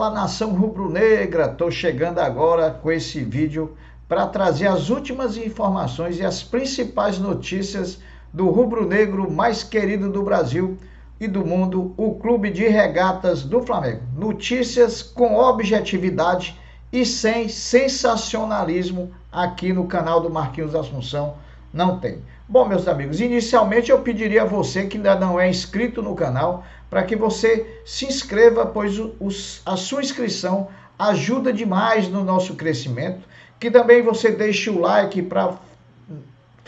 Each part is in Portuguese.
Fala, nação rubro-negra, estou chegando agora com esse vídeo para trazer as últimas informações e as principais notícias do rubro-negro mais querido do Brasil e do mundo, o Clube de Regatas do Flamengo. Notícias com objetividade e sem sensacionalismo aqui no canal do Marquinhos Assunção, não tem. Bom, meus amigos, inicialmente eu pediria a você que ainda não é inscrito no canal, para que você se inscreva, pois a sua inscrição ajuda demais no nosso crescimento, que também você deixe o like para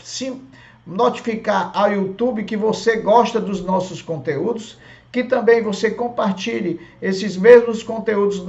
se notificar ao YouTube que você gosta dos nossos conteúdos, que também você compartilhe esses mesmos conteúdos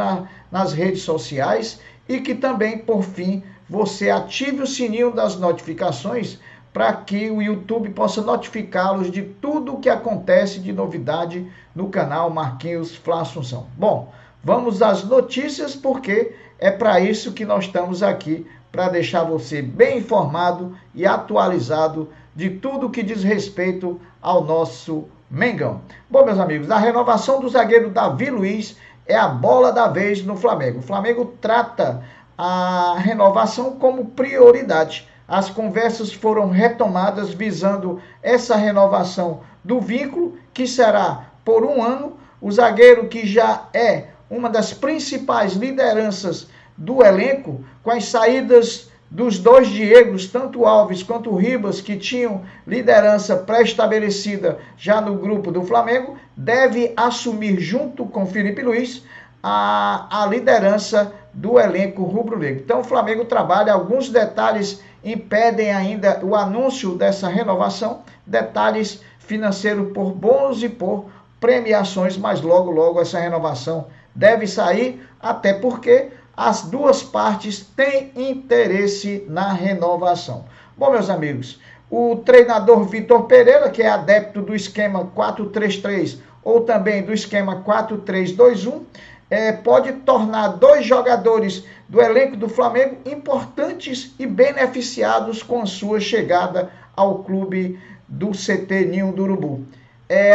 nas redes sociais e que também, por fim, você ative o sininho das notificações para que o YouTube possa notificá-los de tudo o que acontece de novidade no canal Marquinhos Fla Assunção. Bom, vamos às notícias, porque é para isso que nós estamos aqui, para deixar você bem informado e atualizado de tudo que diz respeito ao nosso Mengão. Bom, meus amigos, a renovação do zagueiro Davi Luiz é a bola da vez no Flamengo. O Flamengo trata a renovação como prioridade. As conversas foram retomadas visando essa renovação do vínculo, que será por 1 ano. O zagueiro, que já é uma das principais lideranças do elenco, com as saídas dos dois Diegos, tanto Alves quanto Ribas, que tinham liderança pré-estabelecida já no grupo do Flamengo, deve assumir junto com Felipe Luiz a liderança do elenco rubro-negro. Então o Flamengo trabalha, alguns detalhes impedem ainda o anúncio dessa renovação, detalhes financeiros por bônus e por premiações, mas logo essa renovação deve sair, até porque as duas partes têm interesse na renovação. Bom, meus amigos, o treinador Vitor Pereira, que é adepto do esquema 4-3-3 ou também do esquema 4-3-2-1, pode tornar 2 jogadores do elenco do Flamengo importantes e beneficiados com sua chegada ao clube do CT Ninho do Urubu.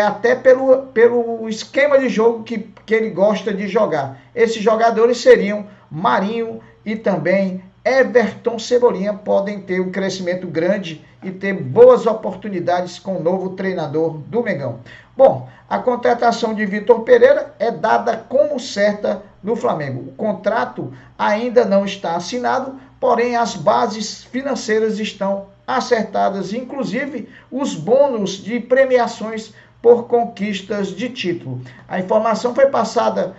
Até pelo esquema de jogo que ele gosta de jogar. Esses jogadores seriam Marinho e também Everton Cebolinha, podem ter um crescimento grande e ter boas oportunidades com o novo treinador do Mengão. Bom, a contratação de Vitor Pereira é dada como certa no Flamengo. O contrato ainda não está assinado, porém as bases financeiras estão acertadas, inclusive os bônus de premiações por conquistas de título. A informação foi passada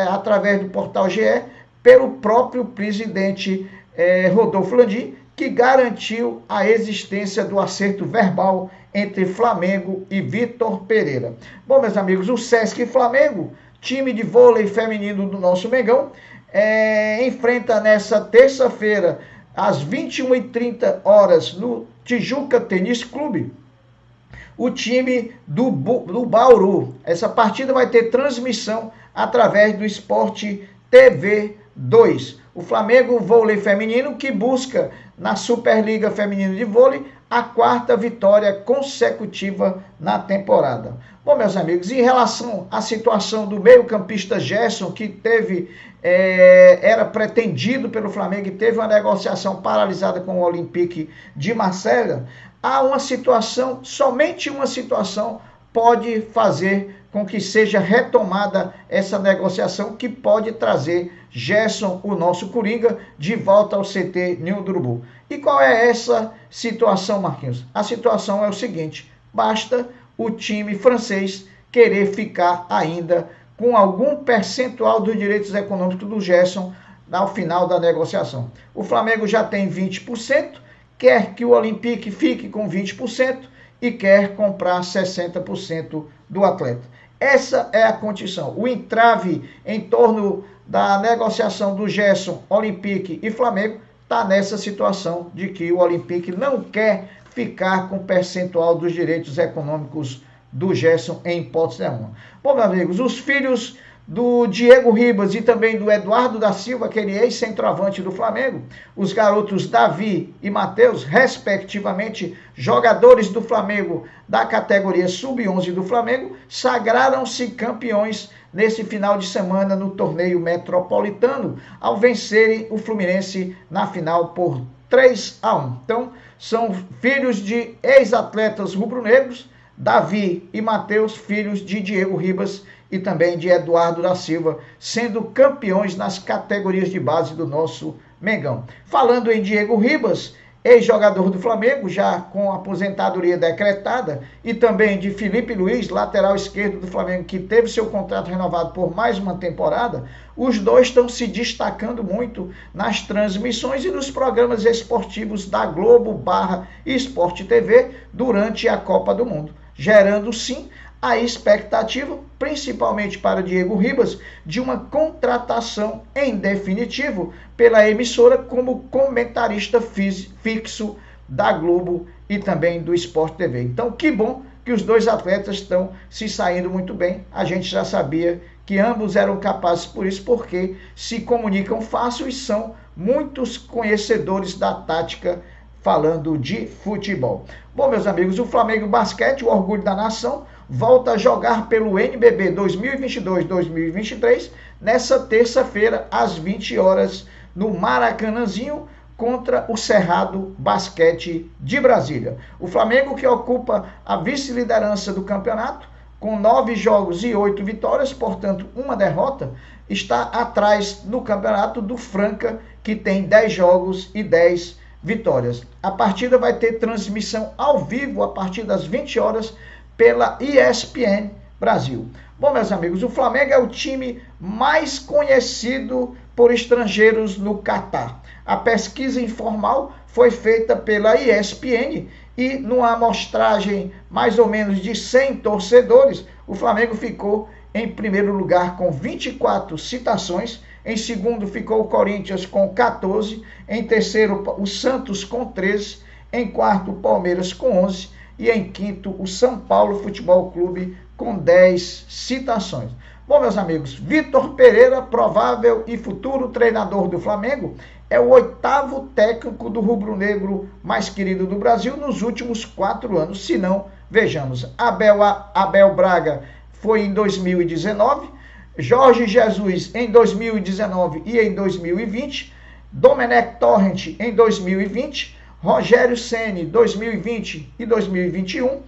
através do portal GE pelo próprio presidente Rodolfo Landim, que garantiu a existência do acerto verbal entre Flamengo e Vitor Pereira. Bom, meus amigos, o Sesc Flamengo, time de vôlei feminino do nosso Mengão, enfrenta nessa terça-feira, às 21h30 no Tijuca Tênis Clube, o time do Bauru. Essa partida vai ter transmissão através do Esporte TV 2. O Flamengo Vôlei Feminino, que busca na Superliga Feminina de Vôlei a 4ª vitória consecutiva na temporada. Bom, meus amigos, em relação à situação do meio-campista Gerson, que era pretendido pelo Flamengo e teve uma negociação paralisada com o Olympique de Marselha, há uma situação, somente uma situação pode fazer com que seja retomada essa negociação, que pode trazer Gerson, o nosso Coringa, de volta ao CT Ninho do Urubu. E qual é essa situação, Marquinhos? A situação é o seguinte: basta o time francês querer ficar ainda com algum percentual dos direitos econômicos do Gerson ao final da negociação. O Flamengo já tem 20%, quer que o Olympique fique com 20% e quer comprar 60% do atleta. Essa é a condição. O entrave em torno da negociação do Gerson, Olympique e Flamengo está nessa situação de que o Olympique não quer ficar com percentual dos direitos econômicos do Gerson em hipótese nenhuma. Bom, meus amigos, os filhos do Diego Ribas e também do Eduardo da Silva, aquele ex-centroavante do Flamengo, os garotos Davi e Matheus, respectivamente, jogadores do Flamengo da categoria Sub-11 do Flamengo, sagraram-se campeões nesse final de semana no torneio metropolitano, ao vencerem o Fluminense na final por 3-1. Então, são filhos de ex-atletas rubro-negros, Davi e Matheus, filhos de Diego Ribas e também de Eduardo da Silva, sendo campeões nas categorias de base do nosso Mengão. Falando em Diego Ribas, ex-jogador do Flamengo, já com aposentadoria decretada, e também de Felipe Luiz, lateral esquerdo do Flamengo, que teve seu contrato renovado por mais uma temporada, os dois estão se destacando muito nas transmissões e nos programas esportivos da Globo/Esporte TV durante a Copa do Mundo, gerando sim a expectativa, principalmente para Diego Ribas, de uma contratação em definitivo pela emissora como comentarista fixo da Globo e também do Sport TV. Então, que bom que os dois atletas estão se saindo muito bem. A gente já sabia que ambos eram capazes por isso, porque se comunicam fácil e são muitos conhecedores da tática falando de futebol. Bom, meus amigos, o Flamengo Basquete, o orgulho da nação, volta a jogar pelo NBB 2022-2023 nessa terça-feira, às 20 horas, no Maracanãzinho, contra o Cerrado Basquete de Brasília. O Flamengo, que ocupa a vice-liderança do campeonato, com 9 jogos e 8 vitórias, portanto, uma derrota, está atrás no campeonato do Franca, que tem 10 jogos e 10 vitórias. A partida vai ter transmissão ao vivo a partir das 20 horas pela ESPN Brasil. Bom, meus amigos, o Flamengo é o time mais conhecido por estrangeiros no Catar. A pesquisa informal foi feita pela ESPN e numa amostragem mais ou menos de 100 torcedores, o Flamengo ficou em primeiro lugar com 24 citações, em segundo ficou o Corinthians com 14, em terceiro o Santos com 13, em quarto o Palmeiras com 11 e em quinto o São Paulo Futebol Clube com 10 citações. Bom, meus amigos, Vitor Pereira, provável e futuro treinador do Flamengo, é o 8º técnico do rubro-negro mais querido do Brasil nos últimos 4 anos. Se não, vejamos, Abel Braga foi em 2019, Jorge Jesus em 2019 e em 2020, Domenech Torrent em 2020, Rogério Ceni 2020 e 2021,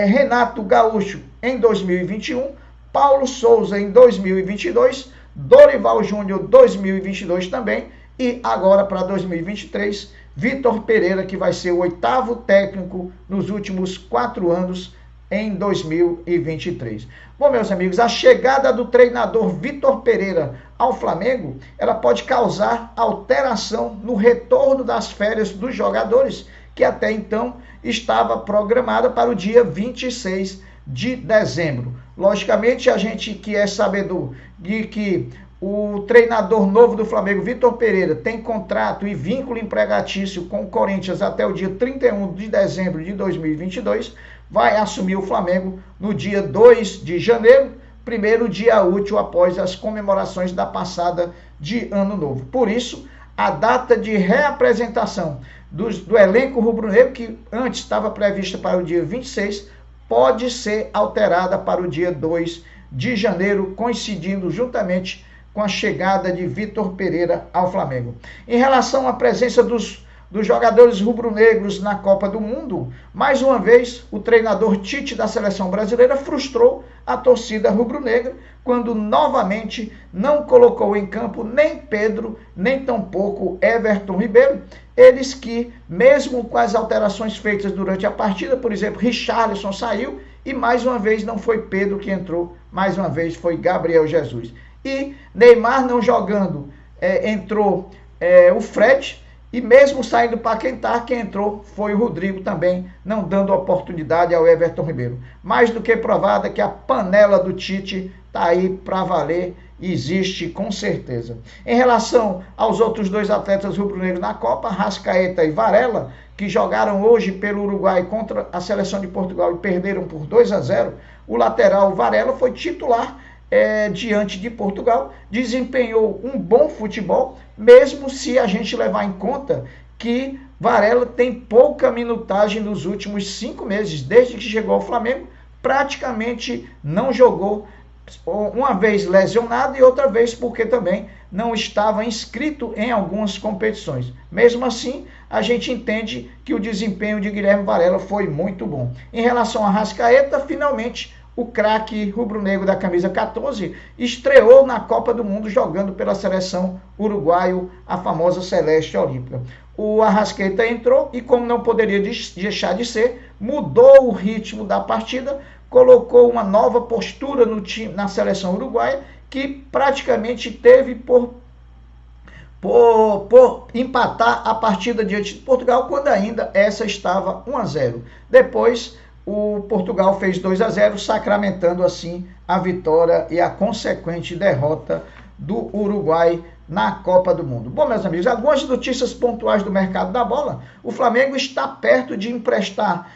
Renato Gaúcho em 2021, Paulo Souza em 2022, Dorival Júnior 2022 também, e agora para 2023, Vitor Pereira, que vai ser o 8º técnico nos últimos 4 anos em 2023. Bom, meus amigos, a chegada do treinador Vitor Pereira ao Flamengo, ela pode causar alteração no retorno das férias dos jogadores, que até então estava programada para o dia 26 de dezembro. Logicamente, a gente que é sabedor de que o treinador novo do Flamengo, Vitor Pereira, tem contrato e vínculo empregatício com o Corinthians até o dia 31 de dezembro de 2022, vai assumir o Flamengo no dia 2 de janeiro, primeiro dia útil após as comemorações da passada de Ano Novo. Por isso, a data de reapresentação do elenco rubro-negro, que antes estava prevista para o dia 26, pode ser alterada para o dia 2 de janeiro, coincidindo juntamente com a chegada de Vitor Pereira ao Flamengo. Em relação à presença dos jogadores rubro-negros na Copa do Mundo, mais uma vez o treinador Tite da seleção brasileira frustrou a torcida rubro-negra quando novamente não colocou em campo nem Pedro, nem tampouco Everton Ribeiro. Eles que, mesmo com as alterações feitas durante a partida, por exemplo, Richarlison saiu e mais uma vez não foi Pedro que entrou, mais uma vez foi Gabriel Jesus. E Neymar não jogando, entrou o Fred, e mesmo saindo para quem entrou foi o Rodrigo também, não dando oportunidade ao Everton Ribeiro. Mais do que provada que a panela do Tite está aí para valer, existe com certeza. Em relação aos outros dois atletas rubro-negros na Copa, Rascaeta e Varela, que jogaram hoje pelo Uruguai contra a seleção de Portugal e perderam por 2-0, o lateral Varela foi titular diante de Portugal, desempenhou um bom futebol, mesmo se a gente levar em conta que Varela tem pouca minutagem nos últimos 5 meses, desde que chegou ao Flamengo, praticamente não jogou, uma vez lesionado e outra vez porque também não estava inscrito em algumas competições. Mesmo assim, a gente entende que o desempenho de Guilherme Varela foi muito bom. Em relação a Arrascaeta, finalmente o craque rubro-negro da camisa 14 estreou na Copa do Mundo jogando pela seleção uruguaio, a famosa Celeste Olímpica. O Arrascaeta entrou e, como não poderia deixar de ser, mudou o ritmo da partida, colocou uma nova postura no time, na seleção uruguaia, que praticamente teve por empatar a partida diante de Portugal, quando ainda essa estava 1-0. Depois, o Portugal fez 2-0, sacramentando assim a vitória e a consequente derrota do Uruguai na Copa do Mundo. Bom, meus amigos, algumas notícias pontuais do mercado da bola. O Flamengo está perto de emprestar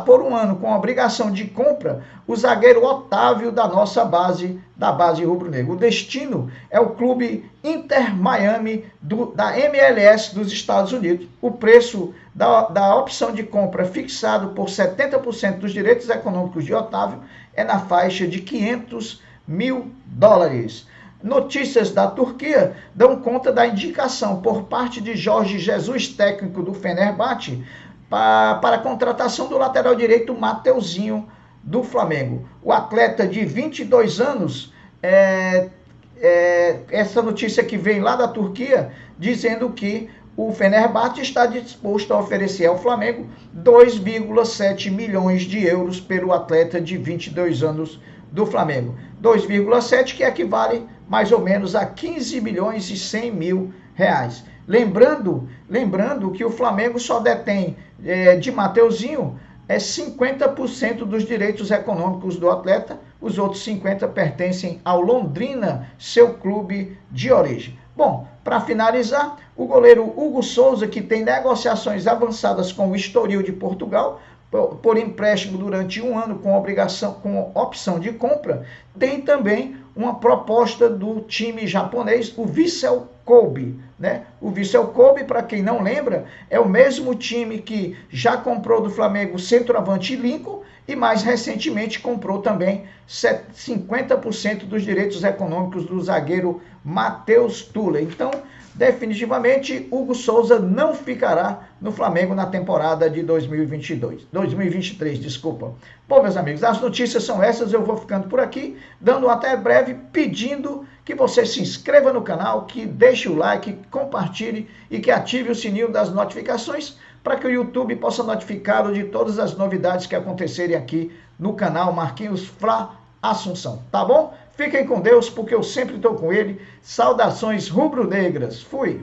por um ano, com obrigação de compra, o zagueiro Otávio da nossa base, da base rubro-negra. O destino é o clube Inter Miami da MLS dos Estados Unidos. O preço da opção de compra fixado por 70% dos direitos econômicos de Otávio é na faixa de $500 mil. Notícias da Turquia dão conta da indicação por parte de Jorge Jesus, técnico do Fenerbahçe, para a contratação do lateral direito Mateuzinho do Flamengo. O atleta de 22 anos, essa notícia que vem lá da Turquia, dizendo que o Fenerbahçe está disposto a oferecer ao Flamengo 2,7 milhões de euros pelo atleta de 22 anos do Flamengo. 2,7 que equivale mais ou menos a 15 milhões e 100 mil reais. Lembrando que o Flamengo só detém de Mateuzinho 50% dos direitos econômicos do atleta, os outros 50% pertencem ao Londrina, seu clube de origem. Bom, para finalizar, o goleiro Hugo Souza, que tem negociações avançadas com o Estoril de Portugal, por empréstimo durante um ano com opção de compra, tem também uma proposta do time japonês, o Vissel Kobe, né? O Vissel Kobe, para quem não lembra, é o mesmo time que já comprou do Flamengo o centroavante Lincoln e mais recentemente comprou também 50% dos direitos econômicos do zagueiro Matheus Tuller. Então, definitivamente, Hugo Souza não ficará no Flamengo na temporada de 2023, desculpa. Bom, meus amigos, as notícias são essas, eu vou ficando por aqui, dando até breve, pedindo que você se inscreva no canal, que deixe o like, compartilhe e que ative o sininho das notificações para que o YouTube possa notificá-lo de todas as novidades que acontecerem aqui no canal Marquinhos Fla Assunção, tá bom? Fiquem com Deus, porque eu sempre estou com ele. Saudações rubro-negras. Fui!